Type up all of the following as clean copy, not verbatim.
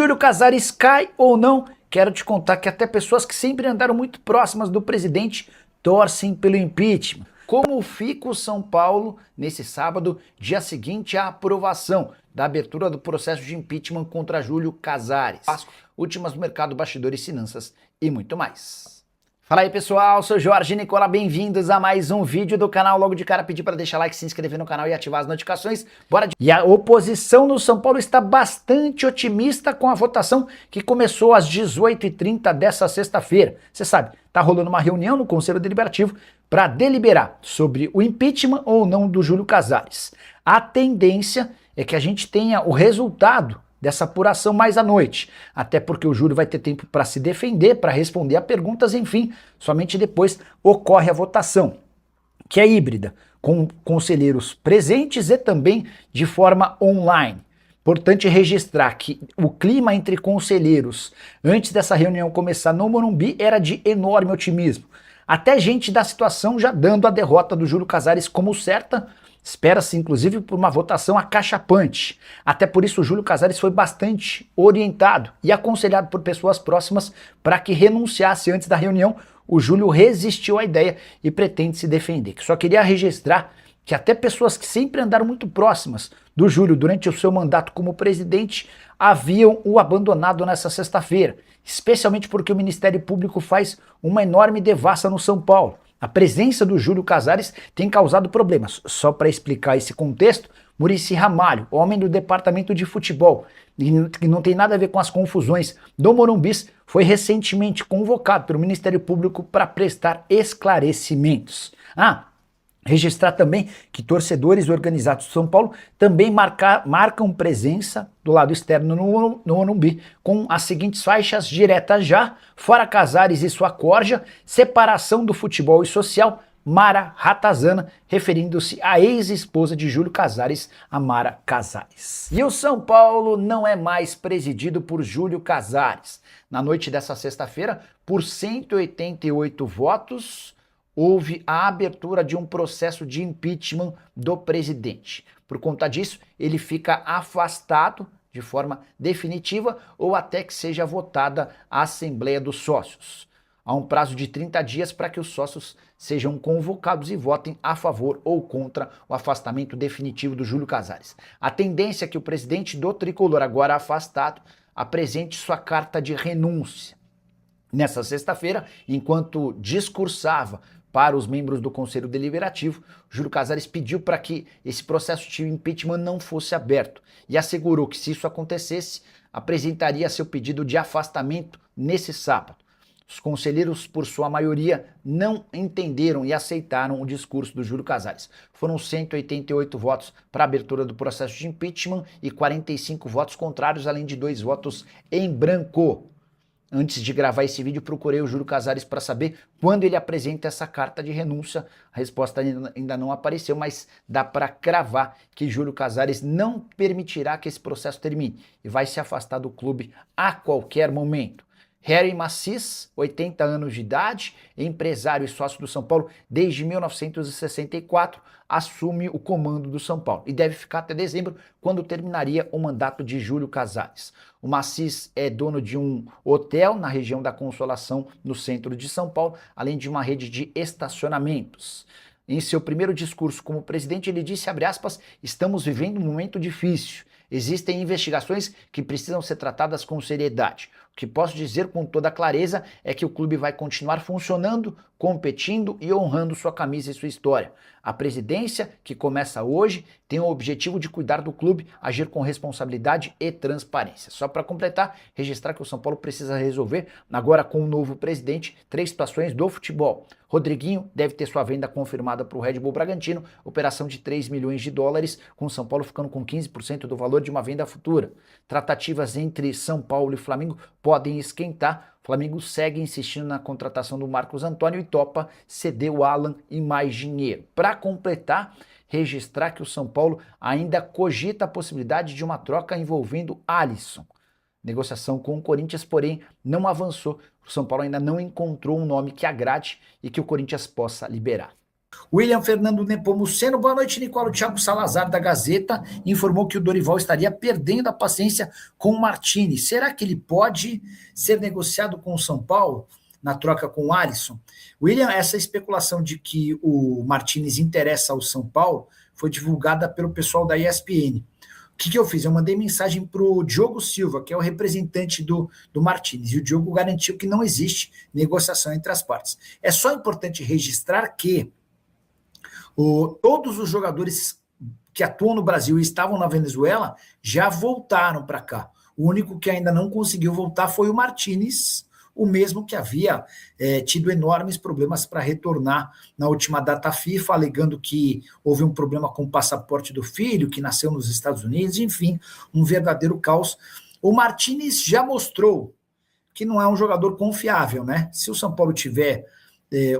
Júlio Casares cai ou não? Quero te contar que até pessoas que sempre andaram muito próximas do presidente torcem pelo impeachment. Como fica o São Paulo nesse sábado, dia seguinte à aprovação da abertura do processo de impeachment contra Júlio Casares? Últimas do mercado, bastidores, finanças e muito mais. Fala aí pessoal, sou Jorge Nicola, bem-vindos a mais um vídeo do canal. Logo de cara pedir para deixar like, se inscrever no canal e ativar as notificações. Bora de... E a oposição no São Paulo está bastante otimista com a votação que começou às 18h30 dessa sexta-feira. Você sabe, tá rolando uma reunião no Conselho Deliberativo para deliberar sobre o impeachment ou não do Júlio Casares. A tendência é que a gente tenha o resultado dessa apuração mais à noite, até porque o Júlio vai ter tempo para se defender, para responder a perguntas, enfim, somente depois ocorre a votação, que é híbrida, com conselheiros presentes e também de forma online. Importante registrar que o clima entre conselheiros antes dessa reunião começar no Morumbi era de enorme otimismo. Até gente da situação já dando a derrota do Júlio Casares como certa. Espera-se, inclusive, por uma votação acachapante. Até por isso, o Júlio Casares foi bastante orientado e aconselhado por pessoas próximas para que renunciasse antes da reunião. O Júlio resistiu à ideia e pretende se defender. Só queria registrar que até pessoas que sempre andaram muito próximas do Júlio durante o seu mandato como presidente haviam o abandonado nessa sexta-feira, especialmente porque o Ministério Público faz uma enorme devassa no São Paulo. A presença do Júlio Casares tem causado problemas. Só para explicar esse contexto, Muricy Ramalho, homem do departamento de futebol, que não tem nada a ver com as confusões do Morumbi, foi recentemente convocado pelo Ministério Público para prestar esclarecimentos. Registrar também que torcedores organizados de São Paulo também marcam presença do lado externo no Morumbi, com as seguintes faixas diretas já: fora Casares e sua corja, separação do futebol e social, Mara Ratazana, referindo-se à ex-esposa de Júlio Casares, a Mara Casares. E o São Paulo não é mais presidido por Júlio Casares. Na noite dessa sexta-feira, por 188 votos, houve a abertura de um processo de impeachment do presidente. Por conta disso, ele fica afastado de forma definitiva ou até que seja votada a Assembleia dos Sócios. Há um prazo de 30 dias para que os sócios sejam convocados e votem a favor ou contra o afastamento definitivo do Júlio Casares. A tendência é que o presidente do Tricolor, agora afastado, apresente sua carta de renúncia. Nessa sexta-feira, enquanto discursava para os membros do Conselho Deliberativo, Júlio Casares pediu para que esse processo de impeachment não fosse aberto e assegurou que, se isso acontecesse, apresentaria seu pedido de afastamento nesse sábado. Os conselheiros, por sua maioria, não entenderam e aceitaram o discurso do Júlio Casares. Foram 188 votos para a abertura do processo de impeachment e 45 votos contrários, além de 2 votos em branco. Antes de gravar esse vídeo, procurei o Júlio Casares para saber quando ele apresenta essa carta de renúncia. A resposta ainda não apareceu, mas dá para cravar que Júlio Casares não permitirá que esse processo termine e vai se afastar do clube a qualquer momento. Harry Macis, 80 anos de idade, empresário e sócio do São Paulo desde 1964, assume o comando do São Paulo e deve ficar até dezembro, quando terminaria o mandato de Júlio Casares. O Macis é dono de um hotel na região da Consolação, no centro de São Paulo, além de uma rede de estacionamentos. Em seu primeiro discurso como presidente, ele disse, abre aspas, estamos vivendo um momento difícil. Existem investigações que precisam ser tratadas com seriedade. O que posso dizer com toda clareza é que o clube vai continuar funcionando, competindo e honrando sua camisa e sua história. A presidência, que começa hoje, tem o objetivo de cuidar do clube, agir com responsabilidade e transparência. Só para completar, registrar que o São Paulo precisa resolver, agora com o novo presidente, 3 situações do futebol. Rodriguinho deve ter sua venda confirmada para o Red Bull Bragantino, operação de 3 milhões de dólares, com o São Paulo ficando com 15% do valor de uma venda futura. Tratativas entre São Paulo e Flamengo podem esquentar. O Flamengo segue insistindo na contratação do Marcos Antônio e topa ceder o Alan e mais dinheiro. Para completar, registrar que o São Paulo ainda cogita a possibilidade de uma troca envolvendo Alisson. Negociação com o Corinthians, porém, não avançou. O São Paulo ainda não encontrou um nome que agrade e que o Corinthians possa liberar. William Fernando Nepomuceno, boa noite, Nicola. Thiago Salazar, da Gazeta, informou que o Dorival estaria perdendo a paciência com o Martini. Será que ele pode ser negociado com o São Paulo na troca com o Alisson? William, essa especulação de que o Martínez interessa ao São Paulo foi divulgada pelo pessoal da ESPN. O que eu fiz? Eu mandei mensagem para o Diogo Silva, que é o representante do Martínez, e o Diogo garantiu que não existe negociação entre as partes. É só importante registrar que todos os jogadores que atuam no Brasil e estavam na Venezuela já voltaram para cá. O único que ainda não conseguiu voltar foi o Martínez, o mesmo que havia tido enormes problemas para retornar na última data FIFA, alegando que houve um problema com o passaporte do filho, que nasceu nos Estados Unidos, enfim, um verdadeiro caos. O Martínez já mostrou que não é um jogador confiável, né? Se o São Paulo tiver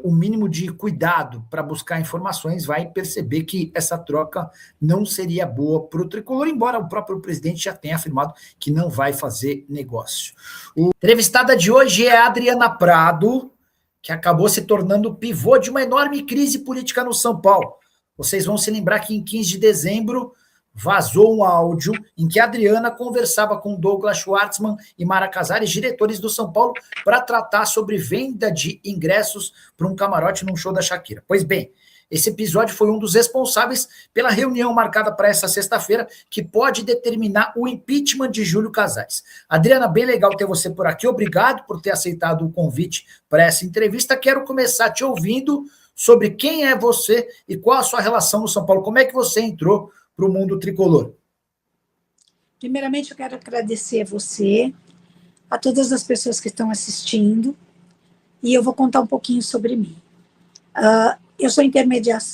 o mínimo de cuidado para buscar informações, vai perceber que essa troca não seria boa para o tricolor, embora o próprio presidente já tenha afirmado que não vai fazer negócio. A entrevistada de hoje é a Adriana Prado, que acabou se tornando pivô de uma enorme crise política no São Paulo. Vocês vão se lembrar que em 15 de dezembro vazou um áudio em que a Adriana conversava com Douglas Schwartzman e Mara Casares, diretores do São Paulo, para tratar sobre venda de ingressos para um camarote num show da Shakira. Pois bem, esse episódio foi um dos responsáveis pela reunião marcada para essa sexta-feira, que pode determinar o impeachment de Júlio Casares. Adriana, bem legal ter você por aqui. Obrigado por ter aceitado o convite para essa entrevista. Quero começar te ouvindo sobre quem é você e qual a sua relação no São Paulo. Como é que você entrou para o mundo tricolor? Primeiramente, eu quero agradecer a você, a todas as pessoas que estão assistindo, e eu vou contar um pouquinho sobre mim. Eu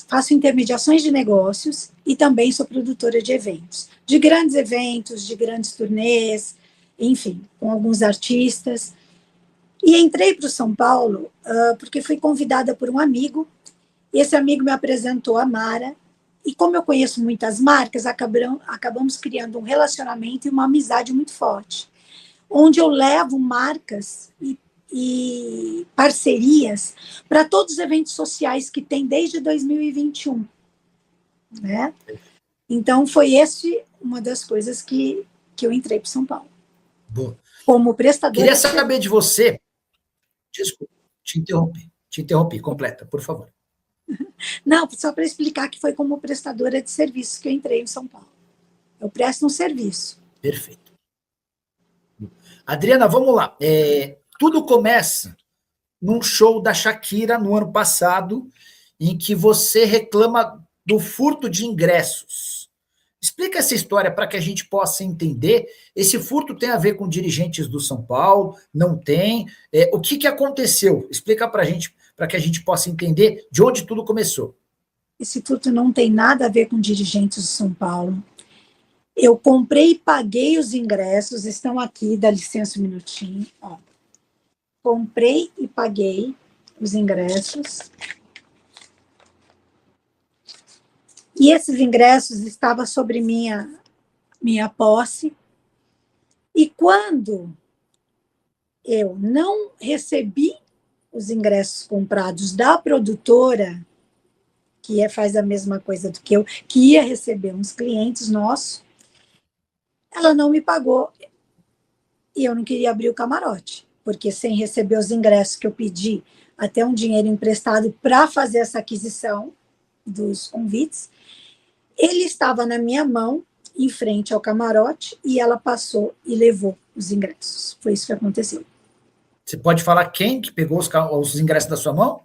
faço intermediações de negócios e também sou produtora de eventos, de grandes turnês, enfim, com alguns artistas. E entrei para o São Paulo porque fui convidada por um amigo, e esse amigo me apresentou a Mara. E como eu conheço muitas marcas, acabamos criando um relacionamento e uma amizade muito forte, onde eu levo marcas e parcerias para todos os eventos sociais que tem desde 2021. Né? Então, foi uma das coisas que eu entrei para São Paulo. Boa. Como prestadora. Queria saber de você... Desculpa, te interrompi. Completa, por favor. Não, só para explicar que foi como prestadora de serviços que eu entrei em São Paulo. Eu presto um serviço. Perfeito. Adriana, vamos lá. Tudo começa num show da Shakira no ano passado, em que você reclama do furto de ingressos. Explica essa história para que a gente possa entender. Esse furto tem a ver com dirigentes do São Paulo? Não tem? O que aconteceu? Explica para a gente, para que a gente possa entender de onde tudo começou. Esse furto não tem nada a ver com dirigentes do São Paulo. Eu comprei e paguei os ingressos, estão aqui, dá licença um minutinho. Ó. Comprei e paguei os ingressos. E esses ingressos estavam sobre minha posse. E quando eu não recebi os ingressos comprados da produtora, que faz a mesma coisa do que eu, que ia receber uns clientes nossos, ela não me pagou. E eu não queria abrir o camarote, porque sem receber os ingressos que eu pedi, até um dinheiro emprestado para fazer essa aquisição dos convites, ele estava na minha mão, em frente ao camarote, e ela passou e levou os ingressos. Foi isso que aconteceu. Você pode falar quem que pegou os ingressos da sua mão?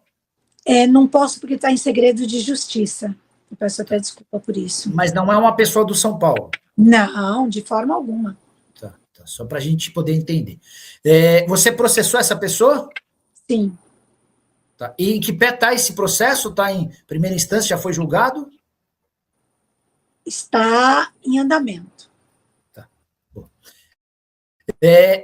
Não posso, porque está em segredo de justiça. Eu peço até desculpa por isso. Mas não é uma pessoa do São Paulo? Não, de forma alguma. Tá. Só para a gente poder entender. Você processou essa pessoa? Sim. Tá. E em que pé está esse processo? Está em primeira instância? Já foi julgado? Está em andamento. Tá.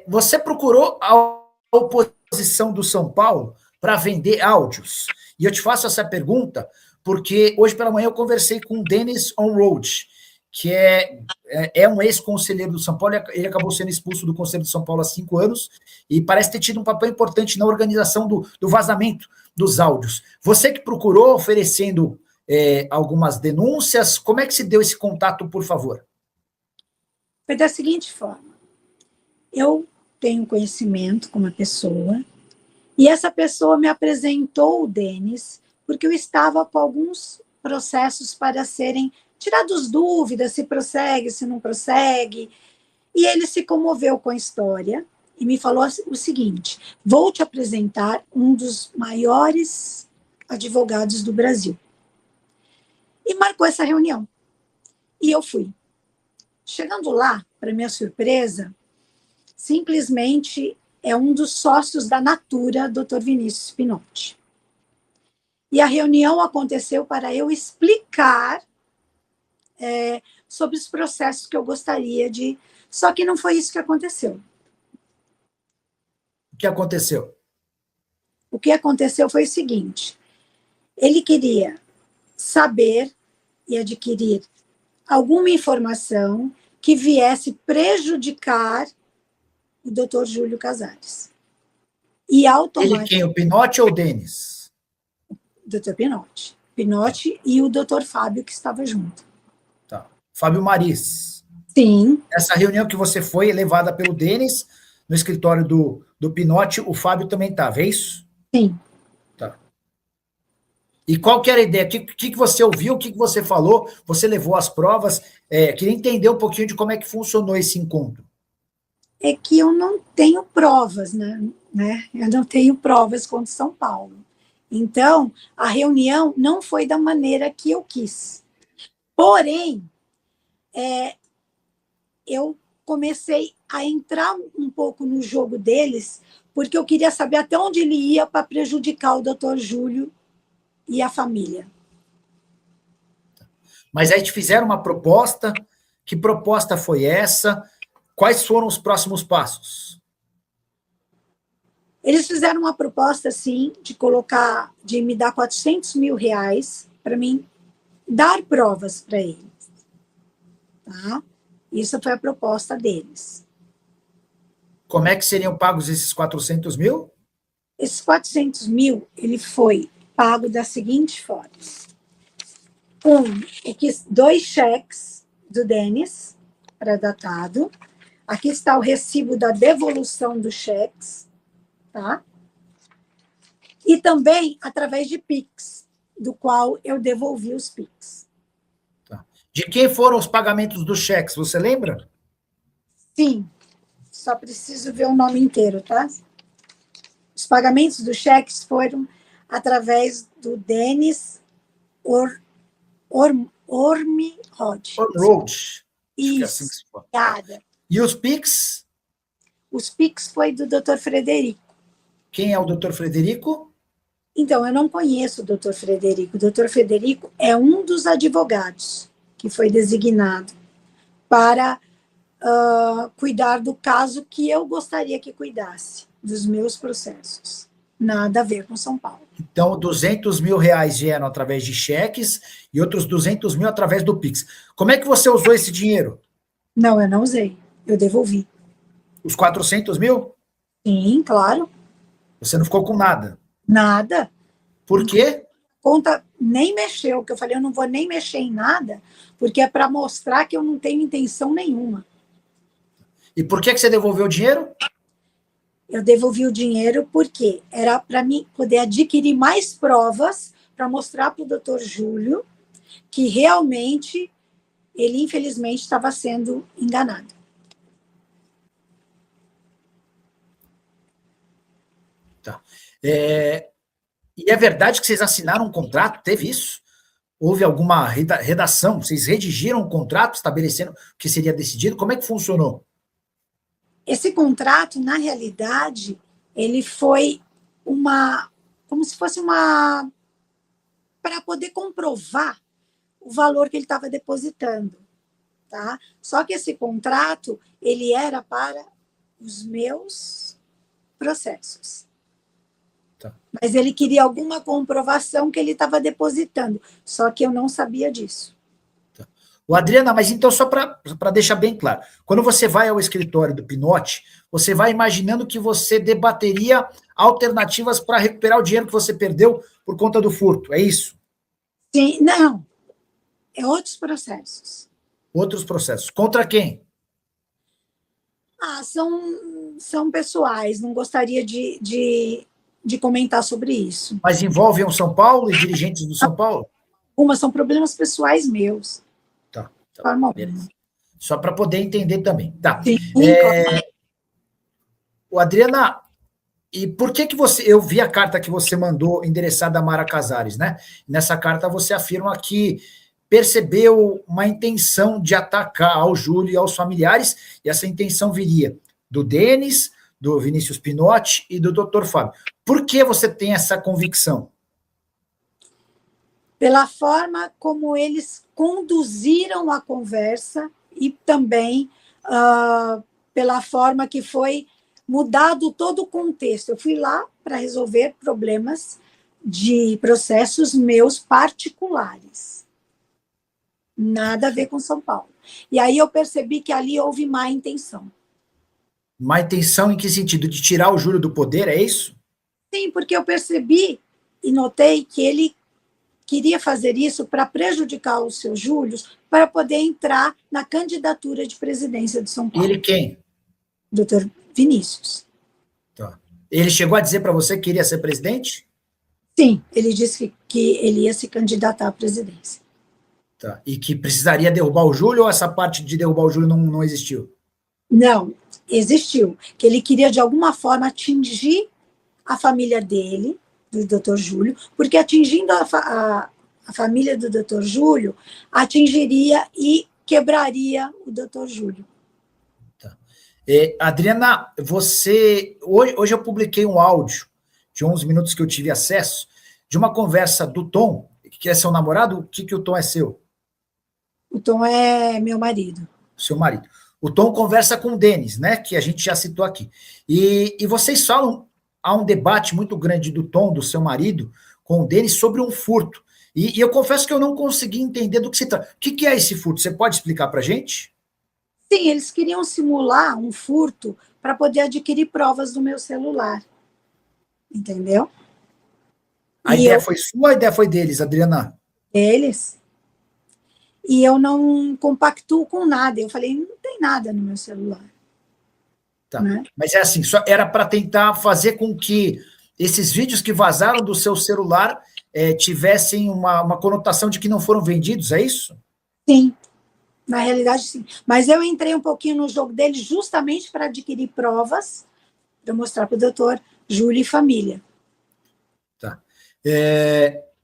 Você procurou a oposição do São Paulo para vender áudios. E eu te faço essa pergunta porque hoje pela manhã eu conversei com o Dennis On-Road, que é um ex-conselheiro do São Paulo, ele acabou sendo expulso do Conselho de São Paulo há 5 anos, e parece ter tido um papel importante na organização do vazamento dos áudios. Você que procurou, oferecendo algumas denúncias, como é que se deu esse contato, por favor? Foi da seguinte forma: eu tenho conhecimento com uma pessoa, e essa pessoa me apresentou o Denis, porque eu estava com alguns processos para serem tirados dúvidas, se prossegue, se não prossegue, e ele se comoveu com a história e me falou o seguinte: vou te apresentar um dos maiores advogados do Brasil. E marcou essa reunião. E eu fui. Chegando lá, para minha surpresa, simplesmente é um dos sócios da Natura, Dr. Vinícius Pinotti. E a reunião aconteceu para eu explicar sobre os processos que eu gostaria de... Só que não foi isso que aconteceu. O que aconteceu? O que aconteceu foi o seguinte: ele queria saber e adquirir alguma informação que viesse prejudicar o Dr. Júlio Casares. E Ele quem? O Pinotti ou o Denis? Dr. Pinotti. Pinotti e o Dr. Fábio, que estava junto. Tá. Fábio Maris. Sim. Essa reunião que você foi levada pelo Denis, no escritório do Pinotti, o Fábio também estava, é isso? Sim. Tá. E qual que era a ideia? O que você ouviu? O que você falou? Você levou as provas? Queria entender um pouquinho de como é que funcionou esse encontro. É que eu não tenho provas, né? Eu não tenho provas contra São Paulo. Então, a reunião não foi da maneira que eu quis. Porém, eu comecei a entrar um pouco no jogo deles, porque eu queria saber até onde ele ia para prejudicar o Dr. Júlio e a família. Mas aí te fizeram uma proposta. Que proposta foi essa? Quais foram os próximos passos? Eles fizeram uma proposta, assim, de me dar 400 mil reais para mim dar provas para eles. Tá? Isso foi a proposta deles. Como é que seriam pagos esses 400 mil? Esses 400 mil, ele foi pago da seguinte forma: dois cheques do Denis, pré-datado. Aqui está o recibo da devolução dos cheques, tá? E também através de Pix, do qual eu devolvi os Pix. Tá. De quem foram os pagamentos dos cheques, você lembra? Sim, só preciso ver o nome inteiro, tá? Os pagamentos dos cheques foram através do Denis Ormrod. Isso. Assim Obrigada. E os Pix? Os Pix foi do Dr. Frederico. Quem é o Dr. Frederico? Então, eu não conheço o Dr. Frederico. O Dr. Frederico é um dos advogados que foi designado para cuidar do caso que eu gostaria que cuidasse, dos meus processos. Nada a ver com São Paulo. Então, 200 mil reais vieram através de cheques e outros 200 mil através do Pix. Como é que você usou esse dinheiro? Não, eu não usei. Eu devolvi. Os 400 mil? Sim, claro. Você não ficou com nada? Nada. Por quê? Conta nem mexeu, que eu falei, eu não vou nem mexer em nada, porque é para mostrar que eu não tenho intenção nenhuma. E por que você devolveu o dinheiro? Eu devolvi o dinheiro porque era para mim poder adquirir mais provas para mostrar para o doutor Júlio que realmente ele, infelizmente, estava sendo enganado. Tá. E é verdade que vocês assinaram um contrato? Teve isso? Houve alguma redação? Vocês redigiram um contrato estabelecendo o que seria decidido? Como é que funcionou? Esse contrato, na realidade, ele foi como se fosse para poder comprovar o valor que ele estava depositando, tá? Só que esse contrato, ele era para os meus processos. Tá. Mas ele queria alguma comprovação que ele estava depositando, só que eu não sabia disso. Tá. O Adriana, mas então só para deixar bem claro, quando você vai ao escritório do Pinotti, você vai imaginando que você debateria alternativas para recuperar o dinheiro que você perdeu por conta do furto, é isso? Sim, não, é outros processos. Outros processos. Contra quem? São pessoais, não gostaria de comentar sobre isso. Mas envolvem o São Paulo e dirigentes do São Paulo? Uma são problemas pessoais meus. Tá, tá, Forma beleza. Só para poder entender também. Tá. Sim, claro. O Adriana, e por que você... Eu vi a carta que você mandou endereçada a Mara Casares, né? Nessa carta você afirma que percebeu uma intenção de atacar ao Júlio e aos familiares, e essa intenção viria do Denis, do Vinícius Pinotti e do Dr. Fábio. Por que você tem essa convicção? Pela forma como eles conduziram a conversa e também pela forma que foi mudado todo o contexto. Eu fui lá para resolver problemas de processos meus particulares. Nada a ver com São Paulo. E aí eu percebi que ali houve má intenção. Má intenção em que sentido? De tirar o Júlio do poder, é isso? Sim, porque eu percebi e notei que ele queria fazer isso para prejudicar o seu Júlio, para poder entrar na candidatura de presidência de São Paulo. Ele quem? Doutor Vinícius. Tá. Ele chegou a dizer para você que queria ser presidente? Sim, ele disse que ele ia se candidatar à presidência. Tá. E que precisaria derrubar o Júlio, ou essa parte de derrubar o Júlio não existiu? Não, existiu. Que ele queria, de alguma forma, atingir a família dele, do Dr. Júlio, porque atingindo a família do Dr. Júlio, atingiria e quebraria o Dr. Júlio. Tá. Adriana, você... Hoje eu publiquei um áudio de 11 minutos que eu tive acesso, de uma conversa do Tom, que é seu namorado. O que o Tom é seu? O Tom é meu marido. Seu marido. O Tom conversa com o Denis, né, que a gente já citou aqui. E vocês falam, há um debate muito grande do Tom, do seu marido, com o Denis, sobre um furto. E eu confesso que eu não consegui entender do que se trata. O que é esse furto? Você pode explicar para a gente? Sim, eles queriam simular um furto para poder adquirir provas do meu celular. Entendeu? A ideia foi sua, a ideia foi deles, Adriana? Eles. E eu não compactuo com nada. Eu falei, não tem nada no meu celular. Tá. Né? Mas é assim, só era para tentar fazer com que esses vídeos que vazaram do seu celular tivessem uma conotação de que não foram vendidos, é isso? Sim, na realidade sim. Mas eu entrei um pouquinho no jogo deles justamente para adquirir provas para mostrar para o doutor Júlio e família. Tá.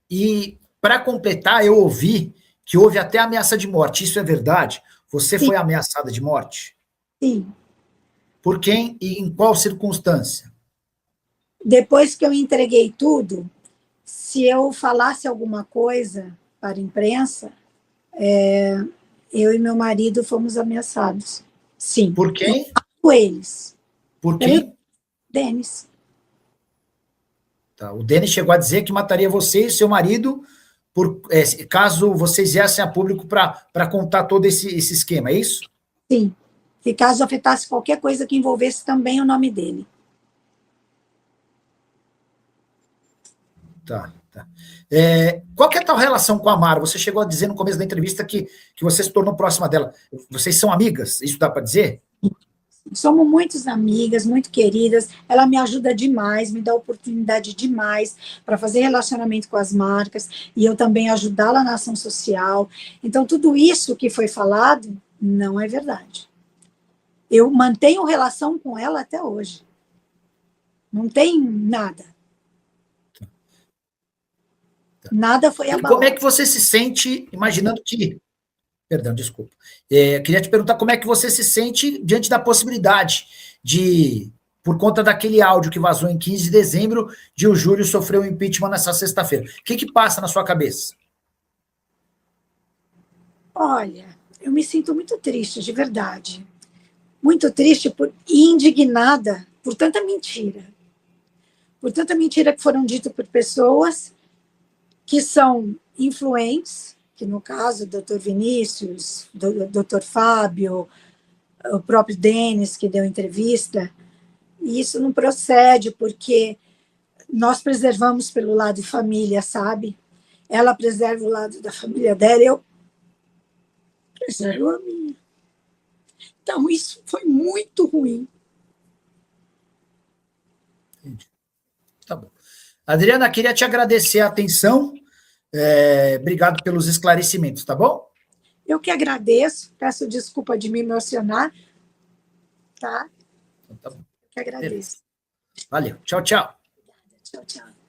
E para completar, eu ouvi que houve até ameaça de morte. Isso é verdade? Você Sim. Foi ameaçada de morte? Sim. Por quem e em qual circunstância? Depois que eu entreguei tudo, se eu falasse alguma coisa para a imprensa, eu e meu marido fomos ameaçados. Sim. Por quem? Por eles. Por quem? Denis. Tá. O Denis chegou a dizer que mataria você e seu marido caso vocês viessem a público para contar todo esse esquema, é isso? Sim. E caso afetasse qualquer coisa que envolvesse também o nome dele. Tá. Qual que é a tua relação com a Mara? Você chegou a dizer no começo da entrevista que você se tornou próxima dela. Vocês são amigas? Isso dá para dizer? Somos muitas amigas, muito queridas. Ela me ajuda demais, me dá oportunidade demais para fazer relacionamento com as marcas e eu também ajudá-la na ação social. Então, tudo isso que foi falado não é verdade. Eu mantenho relação com ela até hoje. Não tem nada. Nada foi abalado. Como é que você se sente imaginando que... Perdão, desculpa. Queria te perguntar como é que você se sente diante da possibilidade de, por conta daquele áudio que vazou em 15 de dezembro, de o Júlio sofrer um impeachment nessa sexta-feira. O que passa na sua cabeça? Olha, eu me sinto muito triste, de verdade. Muito triste e indignada por tanta mentira. Por tanta mentira que foram ditas por pessoas que são influentes, que no caso, o doutor Vinícius, doutor Fábio, o próprio Denis, que deu entrevista, e isso não procede, porque nós preservamos pelo lado de família, sabe? Ela preserva o lado da família dela, eu preservo a minha. Então, isso foi muito ruim. Entendi. Tá bom. Adriana, queria te agradecer a atenção. Obrigado pelos esclarecimentos, tá bom? Eu que agradeço, peço desculpa de me emocionar, tá? Então, tá bom. Eu que agradeço. Valeu. Tchau, tchau. Tchau, tchau.